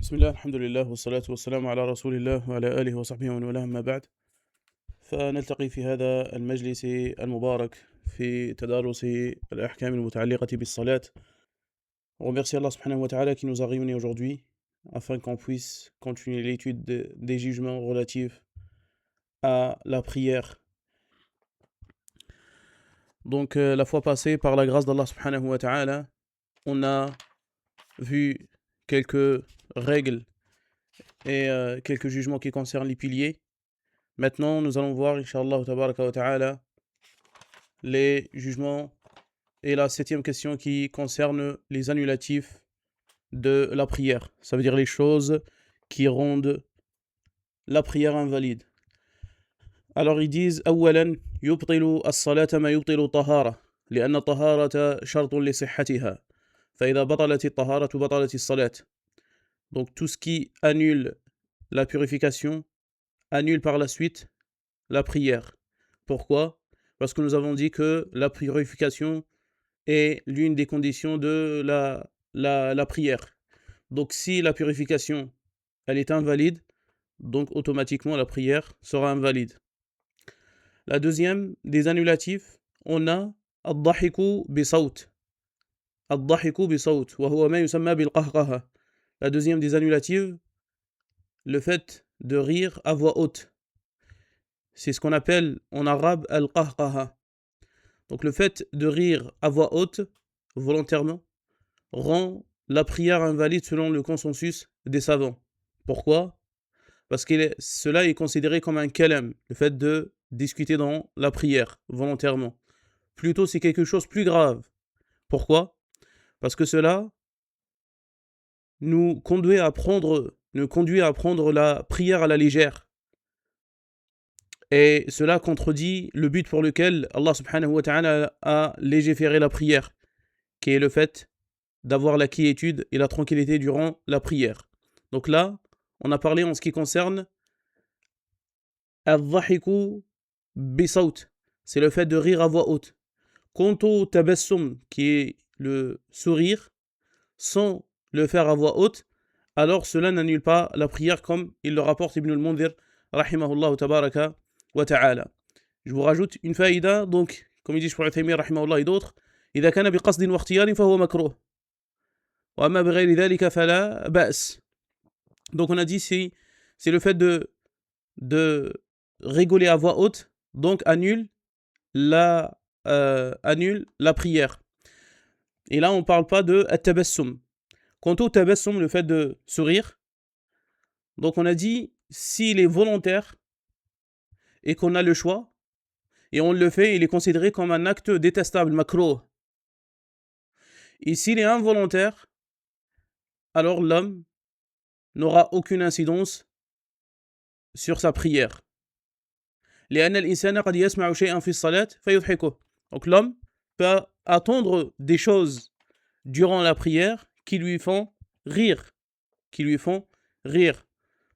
بسم الله الحمد لله والصلاة والسلام على رسول الله وعلى آله وصحبه ومن والاه أما بعد فنلتقي في هذا المجلس المبارك في تدارس الأحكام المتعلقة بالصلاة. On remercie Allah subhanahu wa ta'ala qui nous a réunis aujourd'hui afin qu'on puisse continuer l'étude des jugements relatifs à la prière. Donc la fois passée, par la grâce d'Allah subhanahu wa ta'ala, on a vu quelques règles et quelques jugements qui concernent les piliers. Maintenant, nous allons voir, Inch'Allah tabaraka wa ta'ala, les jugements et la 7e question qui concerne les annulatifs de la prière. Ça veut dire les choses qui rendent la prière invalide. Alors ils disent أولاً يبطل الصلاة ما يبطل الطهارة لأن الطهارة شرط لصحتها فإذا بطلت الطهارة بطلت الصلاة. Donc tout ce qui annule la purification annule par la suite la prière. Pourquoi? Parce que nous avons dit que la purification est l'une des conditions de la prière. Donc si la purification elle est invalide, donc automatiquement la prière sera invalide. La deuxième des annulatifs, on a الضحك بصوت. الضحك بصوت وهو ما يسمى بالقهقهة. La deuxième des annulatifs, le fait de rire à voix haute. C'est ce qu'on appelle en arabe al-qahqaha. Donc le fait de rire à voix haute, volontairement, rend la prière invalide selon le consensus des savants. Pourquoi? Parce que cela est considéré comme un kalam, le fait de discuter dans la prière, volontairement. Plutôt c'est quelque chose de plus grave. Pourquoi? Parce que cela nous conduit à prendre la prière à la légère. Et cela contredit le but pour lequel Allah subhanahu wa ta'ala a légiféré la prière, qui est le fait d'avoir la quiétude et la tranquillité durant la prière. Donc là, on a parlé en ce qui concerne al-dhahiku bisawt, c'est le fait de rire à voix haute. Quant au tabassum, qui est le sourire, sans le faire à voix haute, alors cela n'annule pas la prière comme il le rapporte Ibn al-Mundhir, rahimahullah tabaraka wa ta'ala. Je vous rajoute une faïda, donc, comme il dit Cheikh Uthaymin, rahimahullah et d'autres, إذا كان بقصد واختيار فهو مكروه وأما بغير ذلك فلا بأس. Donc on a dit c'est le fait de rigoler à voix haute, donc annule la prière. Et là on ne parle pas de at-tabassum. Quant au tabassum, le fait de sourire, donc on a dit s'il est volontaire et qu'on a le choix et on le fait, il est considéré comme un acte détestable, makrouh. Et s'il est involontaire, alors l'homme n'aura aucune incidence sur sa prière. لأن الإنسان قد يسمع شيئا في الصلاة فيضحكه. Donc l'homme peut attendre des choses durant la prière qui lui font rire.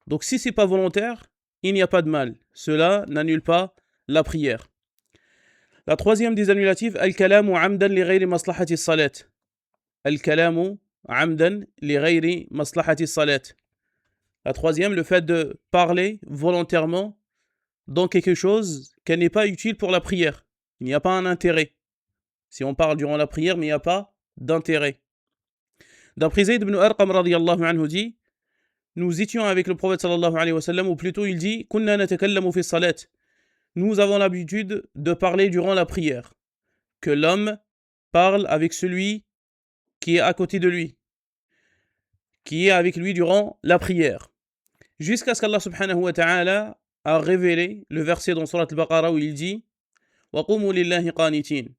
Donc si c'est pas volontaire, il n'y a pas de mal. Cela n'annule pas la prière. La troisième des annulatifs, al-kalamu amdan li ghayri maslahati as-salat. Al-kalamu amdan li ghayri maslahati as-salat. La troisième, le fait de parler volontairement dans quelque chose qui n'est pas utile pour la prière. Il n'y a pas un intérêt. Si on parle durant la prière, mais il n'y a pas d'intérêt. D'après Zayd ibn Arqam radiyallahu anhu dit, nous étions avec le prophète sallallahu alayhi wa sallam, ou plutôt il dit, kunna natakallamu fi salat. Nous avons l'habitude de parler durant la prière. Que l'homme parle avec celui qui est à côté de lui, qui est avec lui durant la prière. Jusqu'à ce qu'Allah subhanahu wa ta'ala a révélé le verset dans Surat al-Baqarah où il dit وَقُومُوا لِلَّهِ قَانِتِينَ.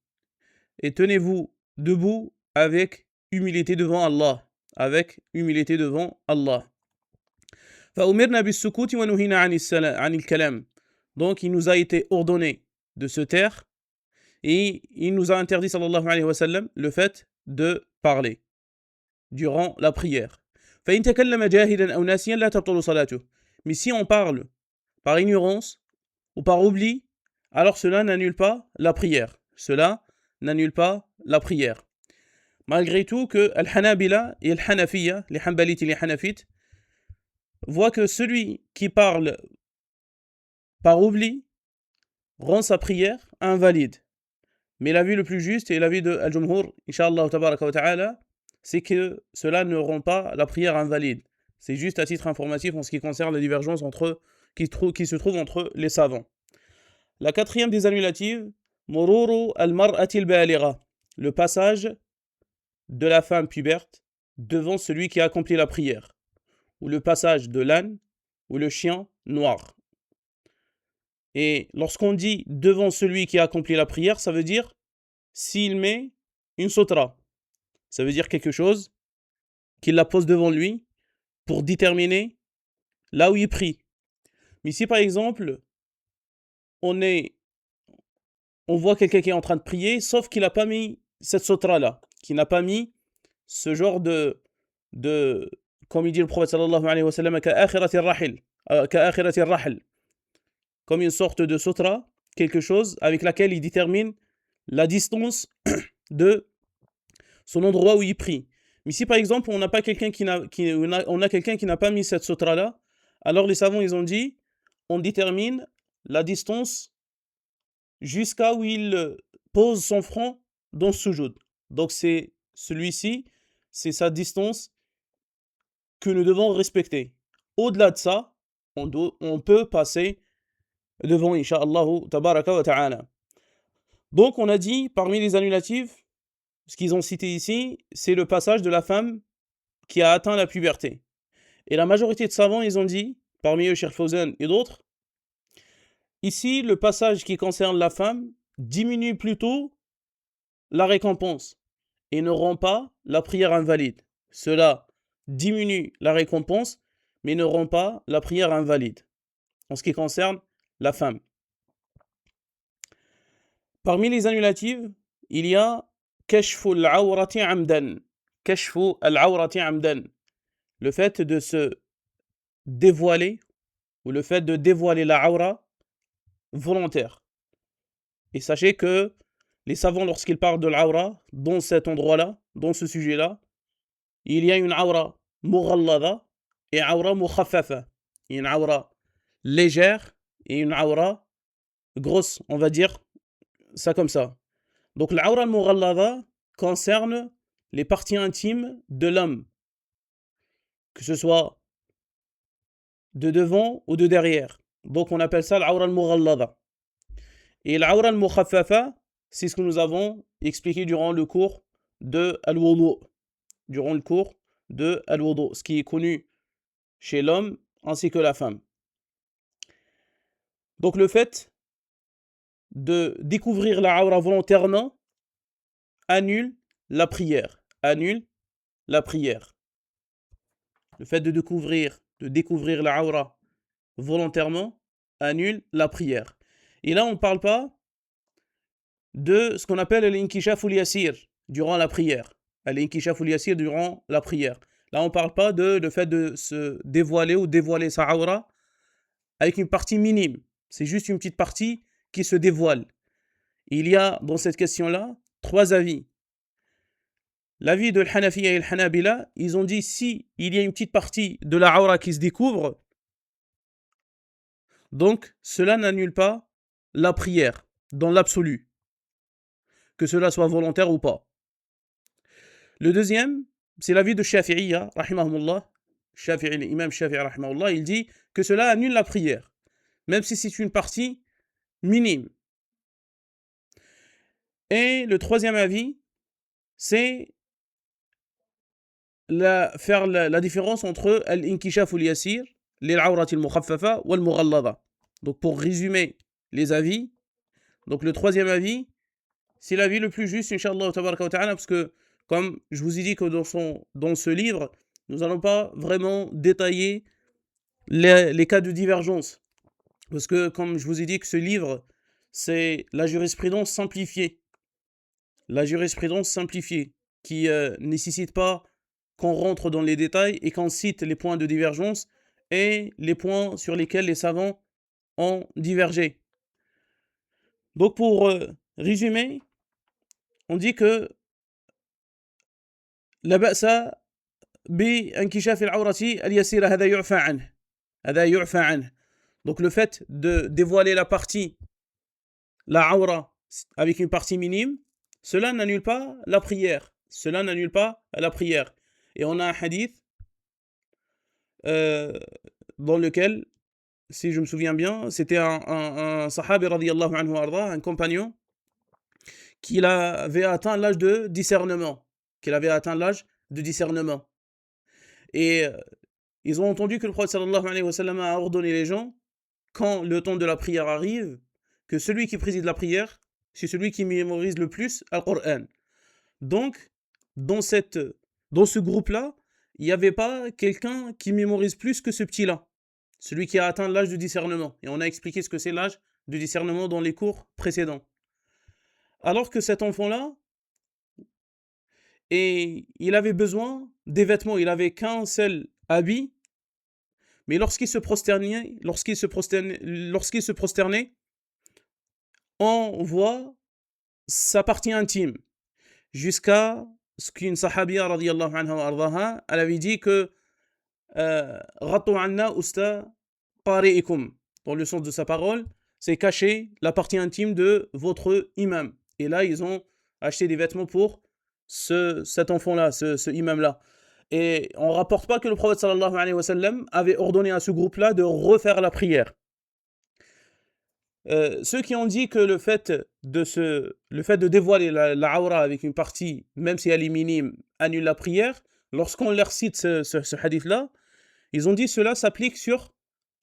Et tenez-vous debout avec humilité devant Allah. فَأُمِرْنَا بِالسُّكُوتِ وَنُهِينَا عَنِ الْكَلَامِ. Donc il nous a été ordonné de se taire et il nous a interdit sallallahu alayhi wa sallam le fait de parler durant la prière. فَإِنْ تَكَلَّمَ جَاهِلًا أَوْ نَاسِيًا لَا تَبْطُلُ صَلَاتُهُ. Mais si on parle par ignorance ou par oubli, alors cela n'annule pas la prière. Malgré tout que Al-Hanabila et Al-Hanafiya, les Hanbalites et les Hanafites, voit que celui qui parle par oubli rend sa prière invalide. Mais l'avis le plus juste et l'avis de Al-Jumhur, Inch'Allah tabaraka wa ta'ala, c'est que cela ne rend pas la prière invalide. C'est juste à titre informatif en ce qui concerne la divergence qui se trouve entre les savants. La quatrième des annulatives, Mururu al-mar'ati al-baligha, le passage de la femme puberte devant celui qui a accompli la prière, ou le passage de l'âne ou le chien noir. Et lorsqu'on dit devant celui qui a accompli la prière, ça veut dire s'il met une sotra. Ça veut dire quelque chose qu'il la pose devant lui pour déterminer là où il prie. Mais si par exemple, on voit quelqu'un qui est en train de prier, sauf qu'il n'a pas mis cette sotra-là, qu'il n'a pas mis ce genre de comme il dit le prophète sallallahu alayhi wa sallam, ka'akhirati rahil, comme une sorte de sotra, quelque chose avec laquelle il détermine la distance de son endroit où il prie. Mais si par exemple on n'a pas quelqu'un on a quelqu'un qui n'a pas mis cette sotra là, alors les savants ils ont dit on détermine la distance jusqu'à où il pose son front dans ce sujoud. Donc c'est celui-ci, c'est sa distance que nous devons respecter. Au-delà de ça, on peut passer devant Inch'Allah tabaraka wa ta'ala. Donc on a dit parmi les annulatifs, ce qu'ils ont cité ici, c'est le passage de la femme qui a atteint la puberté. Et la majorité de savants, ils ont dit, parmi eux Cheikh Fawzan et d'autres, ici, le passage qui concerne la femme diminue plutôt la récompense et ne rend pas la prière invalide. Cela diminue la récompense, mais ne rend pas la prière invalide, en ce qui concerne la femme. Parmi les annulatives, il y a kashfu al-awrati amdan. Kashfu al-awrati amdan. Le fait de se dévoiler, ou le fait de dévoiler la aura volontaire. Et sachez que les savants, lorsqu'ils parlent de l'aura, dans cet endroit-là, dans ce sujet-là, il y a une aura mughallada et aura mukhaffafa. Une aura légère et une aura grosse, on va dire ça comme ça. Donc l'aura mughallada concerne les parties intimes de l'homme, que ce soit de devant ou de derrière. Donc on appelle ça l'aura mughallada. Et l'aura mukhaffafa, c'est ce que nous avons expliqué durant le cours de Al-Wudu. Durant le cours de Al-Wudu, ce qui est connu chez l'homme ainsi que la femme. Donc le fait de découvrir la aura volontairement annule la prière. Annule la prière. Le fait de découvrir la aura volontairement annule la prière. Et là, on ne parle pas de ce qu'on appelle l'inkishaf al-yasir durant la prière. L'inkishaf al-yasir durant la prière. Là, on ne parle pas de le fait de se dévoiler ou dévoiler sa aura avec une partie minime. C'est juste une petite partie qui se dévoile. Il y a dans cette question-là 3 avis. L'avis de l'Hanafiya et l'Hanabila, ils ont dit si il y a une petite partie de la aura qui se découvre, donc cela n'annule pas la prière dans l'absolu, que cela soit volontaire ou pas. Le deuxième, c'est l'avis de Shafi'iyya, rahimahumullah. L'imam Shafi'i, rahimahullah, il dit que cela annule la prière, même si c'est une partie minime. Et le troisième avis, c'est faire la différence entre al-inkishaf al-yasir, lil-awrat al-mukhaffafa wal-mughallada. Donc pour résumer les avis, donc le troisième avis, c'est l'avis le plus juste, Inch'Allah tabaraka wa ta'ala, parce que comme je vous ai dit que dans ce livre, nous n'allons pas vraiment détailler les cas de divergence. Parce que comme je vous ai dit que ce livre, c'est la jurisprudence simplifiée. La jurisprudence simplifiée qui nécessite pas qu'on rentre dans les détails et qu'on cite les points de divergence et les points sur lesquels les savants ont divergé. Donc pour résumer, on dit que la ba'sa bi inkishaf al-awrati al-yasira hada yu'fa anhu. هذا يعفى عنه. Donc le fait de dévoiler la aura avec une partie minime, cela n'annule pas la prière. Cela n'annule pas la prière. Et on a un hadith dans lequel, si je me souviens bien, c'était un sahabi radiyallahu anhu arda, un compagnon, qu'il avait atteint l'âge de discernement. Qu'il avait atteint l'âge de discernement. Et ils ont entendu que le prophète sallallahu alayhi wa sallam a ordonné les gens, quand le temps de la prière arrive, que celui qui préside la prière, c'est celui qui mémorise le plus Al-Qur'an. Donc, dans ce groupe-là, il n'y avait pas quelqu'un qui mémorise plus que ce petit-là, celui qui a atteint l'âge de discernement. Et on a expliqué ce que c'est l'âge de discernement dans les cours précédents. Alors que cet enfant-là, et il avait besoin des vêtements, il n'avait qu'un seul habit, mais lorsqu'il se prosternait, on voit sa partie intime, jusqu'à ce qu'une sahabia radiyallahu anha wa ardaha, elle avait dit que Ghattu anna usta qari'ikum, dans le sens de sa parole, c'est cacher la partie intime de votre imam. Et là, ils ont acheté des vêtements pour cet enfant-là, ce imam-là. Et on ne rapporte pas que le prophète sallallahu alayhi wa sallam avait ordonné à ce groupe-là de refaire la prière. Ceux qui ont dit que le fait de dévoiler la aura avec une partie, même si elle est minime, annule la prière, lorsqu'on leur cite ce hadith-là, ils ont dit cela s'applique sur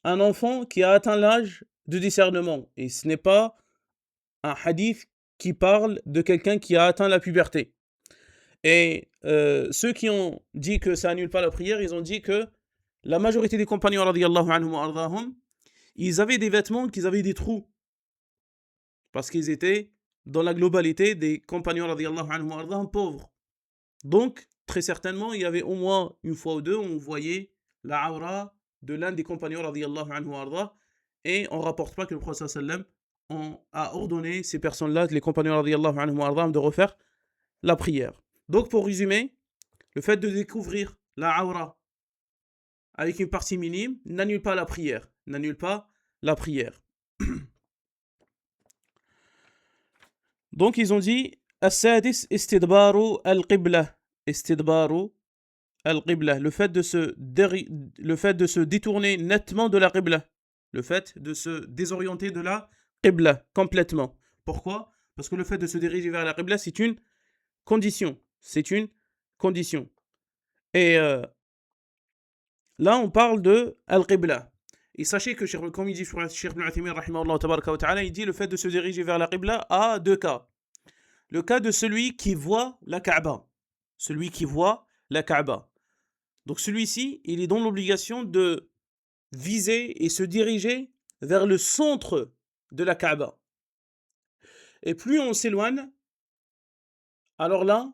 un enfant qui a atteint l'âge de discernement. Et ce n'est pas un hadith qui parle de quelqu'un qui a atteint la puberté. Et ceux qui ont dit que ça annule pas la prière, ils ont dit que la majorité des compagnons radiyallahu anhum wa ardahum, ils avaient des vêtements qui avaient des trous, parce qu'ils étaient dans la globalité des compagnons radiyallahu anhum wa ardahum pauvres. Donc très certainement il y avait au moins une fois ou deux où on voyait la aura de l'un des compagnons radiyallahu anhum wa ardahum, et on ne rapporte pas que le prophète sallam a ordonné ces personnes-là, les compagnons radiyallahu anhum wa ardahum, de refaire la prière. Donc pour résumer, le fait de découvrir la aura avec une partie minime n'annule pas la prière. Donc ils ont dit As-sadis istidbaru al-qibla. Istidbaru al-qibla. Le fait de se détourner nettement de la qibla. Le fait de se désorienter de la qibla complètement. Pourquoi? Parce que le fait de se diriger vers la qibla, c'est une condition. Et là, on parle de al-qibla. Et sachez que, comme il dit Cheikh Ibn Uthaymin, rahimahullah tabaraka wa ta'ala, il dit le fait de se diriger vers la qibla a deux cas. Le cas de celui qui voit la Kaaba. Donc celui-ci, il est dans l'obligation de viser et se diriger vers le centre de la Kaaba. Et plus on s'éloigne, alors là,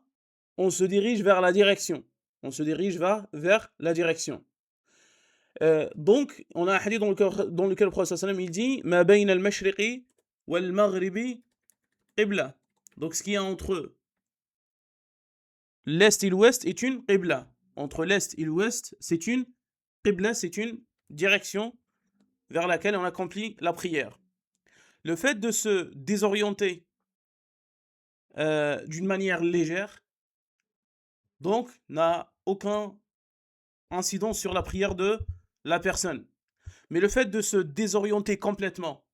on se dirige vers la direction. Donc, on a un hadith dans lequel le prophète sallam il dit Ma bayna al-mashriqi wal-maghribi qibla. Donc, ce qu'il y a entre l'est et l'ouest est une qibla. Entre l'est et l'ouest, c'est une qibla, c'est une direction vers laquelle on accomplit la prière. Le fait de se désorienter d'une manière légère, donc, n'a aucun incidence sur la prière de la personne. Mais le fait de se désorienter complètement,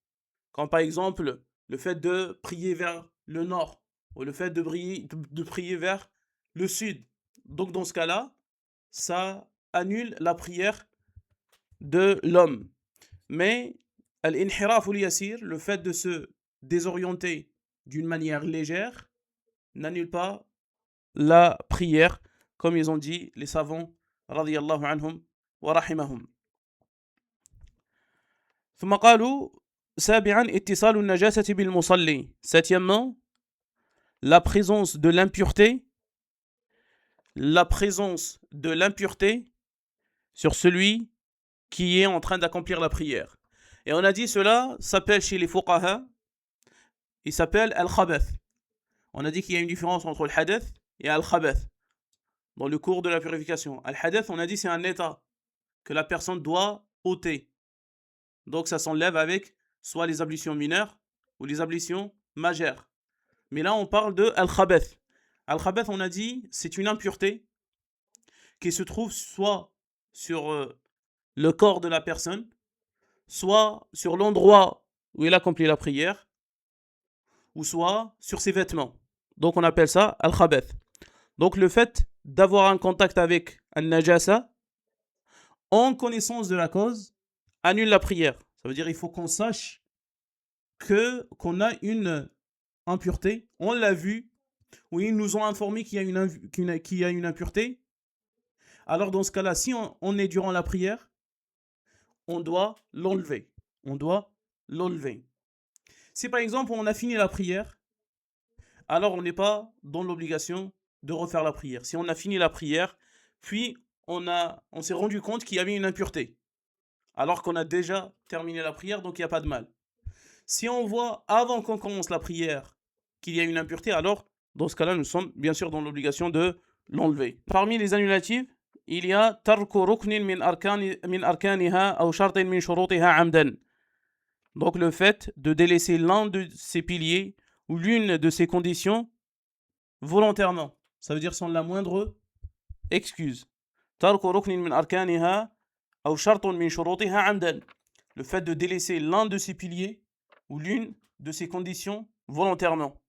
comme par exemple le fait de prier vers le nord, ou le fait de prier vers le sud, donc dans ce cas-là, ça annule la prière de l'homme. Mais al-inhiraf al-yasir, le fait de se désorienter d'une manière légère, n'annule pas la prière, comme ils ont dit les savants radiyallahu anhum wa rahimahum. ثم قالوا سابعا اتصال النجاسة بالمصلي. Septièmement, la présence de l'impureté sur celui qui est en train d'accomplir la prière. Et on a dit cela s'appelle chez les fuqaha, il s'appelle al-khabath. On a dit qu'il y a une différence entre le hadath et al-khabath dans le cours de la purification. Al-hadath, on a dit c'est un état que la personne doit ôter. Donc ça s'enlève avec soit les ablutions mineures ou les ablutions majeures. Mais là, on parle de al-khabath. Al-khabath, on a dit, c'est une impureté qui se trouve soit sur le corps de la personne, soit sur l'endroit où il accomplit la prière, ou soit sur ses vêtements. Donc on appelle ça al-khabath. Donc le fait d'avoir un contact avec al-najasa, en connaissance de la cause, annule la prière. Ça veut dire qu'il faut qu'on sache qu'on a une impureté. On l'a vu, ou ils nous ont informé qu'il y a une impureté. Alors dans ce cas-là, si on est durant la prière, on doit l'enlever. On doit l'enlever. Si par exemple on a fini la prière, alors on n'est pas dans l'obligation de refaire la prière. Si on a fini la prière, puis on s'est rendu compte qu'il y avait une impureté, alors qu'on a déjà terminé la prière, donc il n'y a pas de mal. Si on voit avant qu'on commence la prière qu'il y a une impureté, alors dans ce cas-là, nous sommes bien sûr dans l'obligation de l'enlever. Parmi les annulatifs, il y a tarku ruknin min arkaniha ou shartin min shurutiha amdan. Donc le fait de délaisser l'un de ses piliers ou l'une de ses conditions volontairement. Ça veut dire sans la moindre excuse. Tarku ruknin min arkaniha ou shartin min shurutiha amdan. Le fait de délaisser l'un de ses piliers ou l'une de ses conditions volontairement.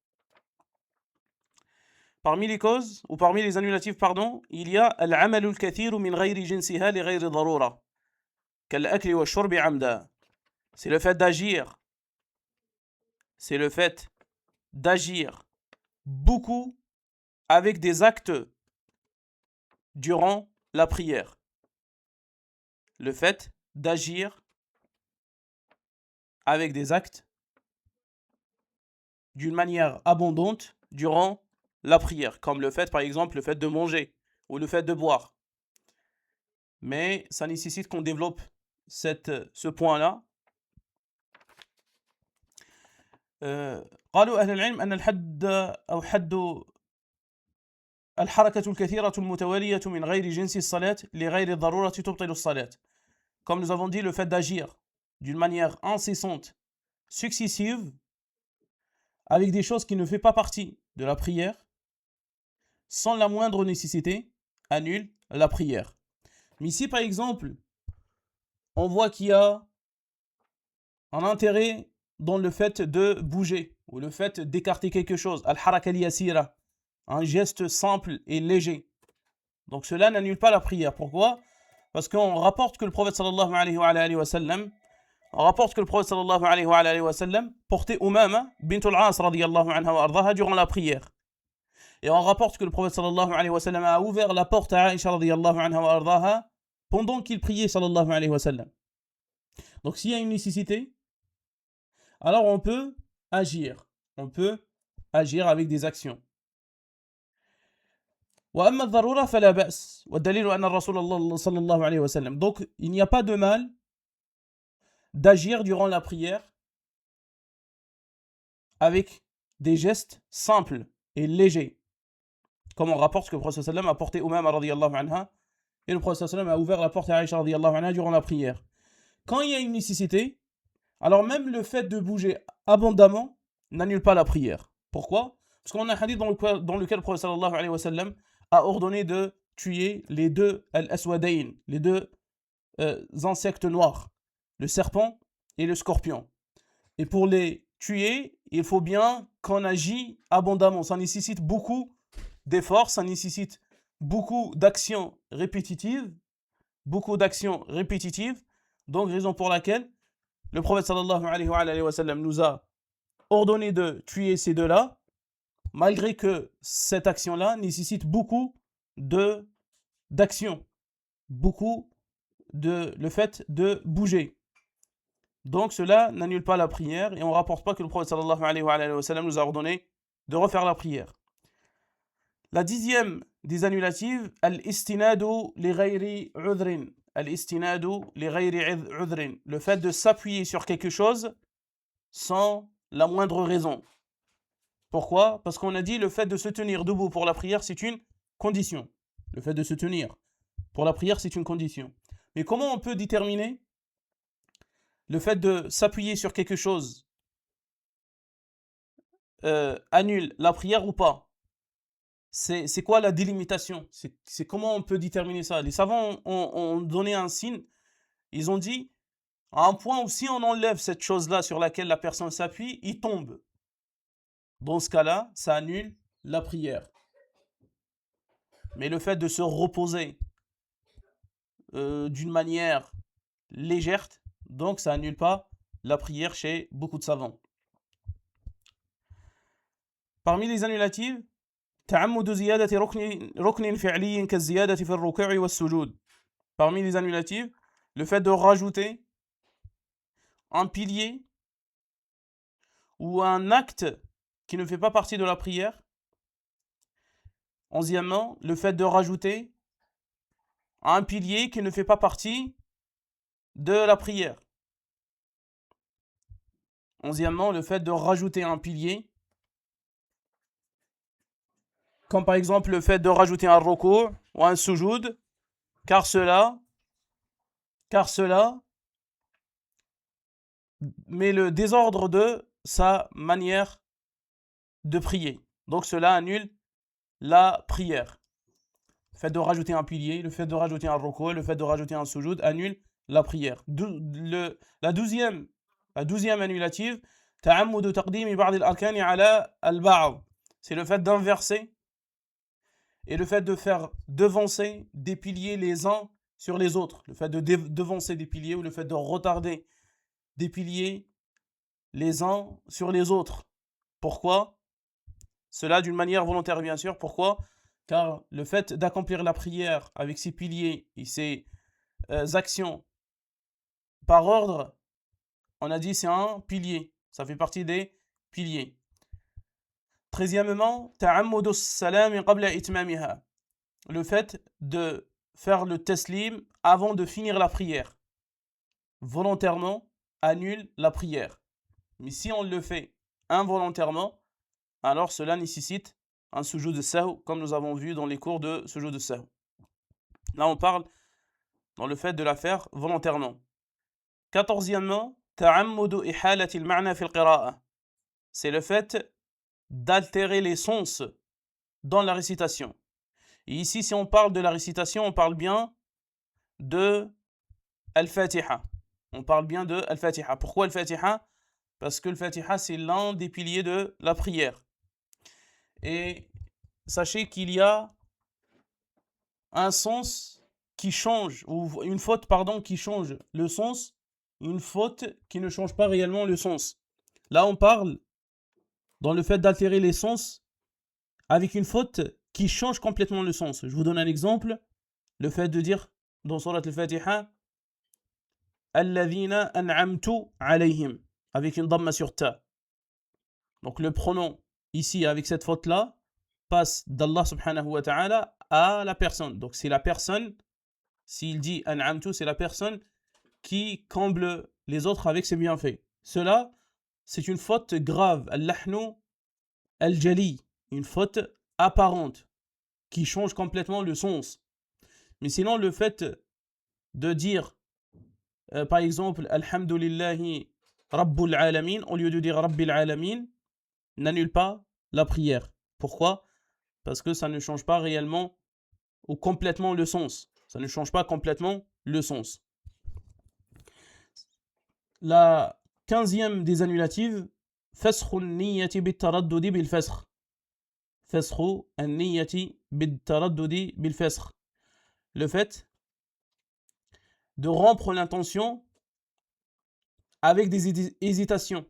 Parmi les causes, ou parmi les annulatifs, pardon, il y a al-amalu al-kathiru min ghayri jinsiha li ghayri darura, kal-akli wa shurbi amda. C'est le fait d'agir. C'est le fait d'agir beaucoup avec des actes durant la prière. Le fait d'agir avec des actes d'une manière abondante durant la prière, comme le fait, par exemple, le fait de manger ou le fait de boire. Mais ça nécessite qu'on développe ce point-là. قالوا أهل العلم أن الحد أو حد الحركة الكثيرة المتوالية من غير جنس الصلاة لغير الضرورة تبطل الصلاة. Comme nous avons dit, le fait d'agir d'une manière incessante, successive, avec des choses qui ne font pas partie de la prière, sans la moindre nécessité, annule la prière. Mais si par exemple, on voit qu'il y a un intérêt dans le fait de bouger, ou le fait d'écarter quelque chose, al-haraka al-yasira, un geste simple et léger, donc cela n'annule pas la prière. Pourquoi? Parce qu'on rapporte que le prophète sallallahu alayhi wa sallam, portait Umama bint al-As radiyallahu anha wa ardaha durant la prière. Et on rapporte que le prophète sallallahu alayhi wa sallam a ouvert la porte à Aïcha radiyallahu anha wa ardaha pendant qu'il priait sallallahu alayhi wa sallam. Donc s'il y a une nécessité, alors on peut agir. On peut agir avec des actions. وأما الضرورة فلا بأس والدليل أن الرسول الله صلى الله عليه وسلم. Donc il n'y a pas de mal d'agir durant la prière avec des gestes simples et légers, comme on rapporte que le prophète sallam a porté Umama radiyallahu anha et le prophète sallam a ouvert la porte à Aïcha radiyallahu anha durant la prière. Quand il y a une nécessité, alors même le fait de bouger abondamment n'annule pas la prière. Pourquoi? Parce qu'on a un hadith dans lequel le prophète sallallahu alayhi wa sallam a ordonné de tuer les deux al-aswadayn, les deux insectes noirs, le serpent et le scorpion. Et pour les tuer, il faut bien qu'on agit abondamment. Ça nécessite beaucoup d'efforts, ça nécessite beaucoup d'actions répétitives. Donc, raison pour laquelle le prophète sallallahu alayhi wa sallam nous a ordonné de tuer ces deux-là, malgré que cette action-là nécessite beaucoup d'actions, le fait de bouger. Donc cela n'annule pas la prière et on ne rapporte pas que le prophète sallallahu alayhi wa sallam nous a ordonné de refaire la prière. La 10e des annulatives, al-istinadu li ghayri udhrin. Al-istinadu li ghayri udhrin. Le fait de s'appuyer sur quelque chose sans la moindre raison. Pourquoi? Parce qu'on a dit le fait de se tenir debout pour la prière, c'est une condition. Le fait de se tenir pour la prière, c'est une condition. Mais comment on peut déterminer le fait de s'appuyer sur quelque chose annule la prière ou pas? C'est quoi la délimitation? C'est comment on peut déterminer ça? Les savants ont donné un signe, ils ont dit, à un point où si on enlève cette chose-là sur laquelle la personne s'appuie, il tombe. Dans ce cas-là, ça annule la prière. Mais le fait de se reposer d'une manière légère, donc ça annule pas la prière chez beaucoup de savants. Parmi les annulatifs, تعمد زيادة ركن فعلي كالزيادة في الركوع والسجود. Parmi les annulatifs, le fait de rajouter un pilier ou un acte qui ne fait pas partie de la prière. Onzièmement, le fait de rajouter un pilier qui ne fait pas partie de la prière. Onzièmement, le fait de rajouter un pilier, comme par exemple le fait de rajouter un ruku' ou un sujoud, car cela met le désordre de sa manière de prier. Donc cela annule la prière. Le fait de rajouter un pilier, le fait de rajouter un ruku', le fait de rajouter un sujoud annule la prière. La douzième annulative, تعمد تقديم بعض الأركان على البعض. C'est le fait d'inverser et le fait de faire devancer des piliers les uns sur les autres. Le fait de devancer des piliers ou le fait de retarder des piliers les uns sur les autres. Pourquoi? Cela d'une manière volontaire, bien sûr. Pourquoi? Car le fait d'accomplir la prière avec ses piliers et ses actions par ordre, on a dit c'est un pilier. Ça fait partie des piliers. 13e, تعمد السلام قبل إتمامها. Le fait de faire le taslim avant de finir la prière. Volontairement annule la prière. Mais si on le fait involontairement, alors cela nécessite un sujoud de sahou, comme nous avons vu dans les cours de sujoud de sahou. Là, on parle dans le fait de la faire volontairement. 14e, تعمد إحالة المعنى في القراءة. C'est le fait d'altérer les sens dans la récitation. Et ici, si on parle de la récitation, on parle bien de Al-Fatiha. On parle bien de Al-Fatiha. Pourquoi Al-Fatiha? Parce que Al-Fatiha, c'est l'un des piliers de la prière. Et sachez qu'il y a un sens qui change, ou une faute, pardon, qui change le sens, une faute qui ne change pas réellement le sens. Là, on parle dans le fait d'altérer les sens avec une faute qui change complètement le sens. Je vous donne un exemple. Le fait de dire dans Surat Al-Fatiha Alladhina an'amtu alayhim avec une dhamma sur ta. Donc le pronom ici avec cette faute là passe d'Allah subhanahu wa ta'ala à la personne. Donc c'est la personne, s'il dit an'amtu, c'est la personne qui comble les autres avec ses bienfaits. Cela, c'est une faute grave. Al-lahnu al-jali, une faute apparente qui change complètement le sens. Mais sinon, le fait de dire, par exemple, Alhamdulillahi Rabbul Alamin, au lieu de dire Rabbil Alamin, n'annule pas la prière. Pourquoi? Parce que ça ne change pas réellement ou complètement le sens. Ça ne change pas complètement le sens. La 15e des annulatives, فسخ النية بالتردد بالفسخ. فسخ النية بالتردد بالفسخ. Le fait de rompre l'intention avec des hésitations.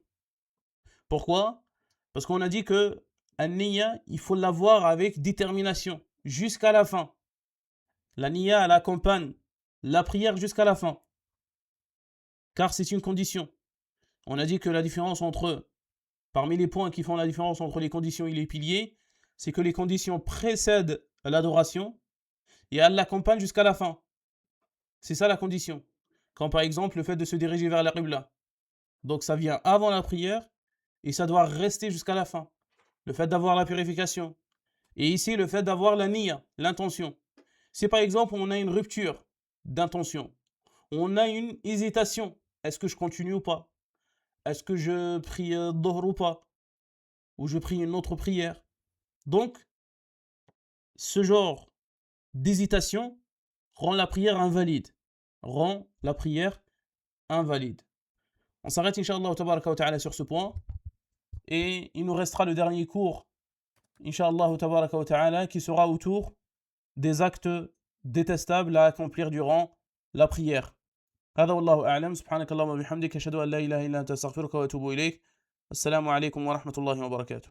Pourquoi? Parce qu'on a dit que an-niyya, il faut l'avoir avec détermination jusqu'à la fin. La niyya, elle accompagne la prière jusqu'à la fin. Car c'est une condition. On a dit que la différence parmi les points qui font la différence entre les conditions et les piliers, c'est que les conditions précèdent l'adoration et elles l'accompagnent jusqu'à la fin. C'est ça la condition. Quand par exemple le fait de se diriger vers la Qibla. Donc ça vient avant la prière et ça doit rester jusqu'à la fin. Le fait d'avoir la purification. Et ici le fait d'avoir la niyya, l'intention. Si par exemple on a une rupture d'intention, on a une hésitation est-ce que je continue ou pas? Est-ce que je prie Dhuhr ou pas? Ou je prie une autre prière? Donc, ce genre d'hésitation rend la prière invalide. Rend la prière invalide. On s'arrête, Inch'Allah tabaraka wa ta'ala, sur ce point. Et il nous restera le dernier cours, Inch'Allah tabaraka wa ta'ala, qui sera autour des actes détestables à accomplir durant la prière. هذا والله أعلم سبحانك اللهم وبحمدك أشهد أن لا إله إلا أنت أستغفرك وأتوب إليك السلام عليكم ورحمة الله وبركاته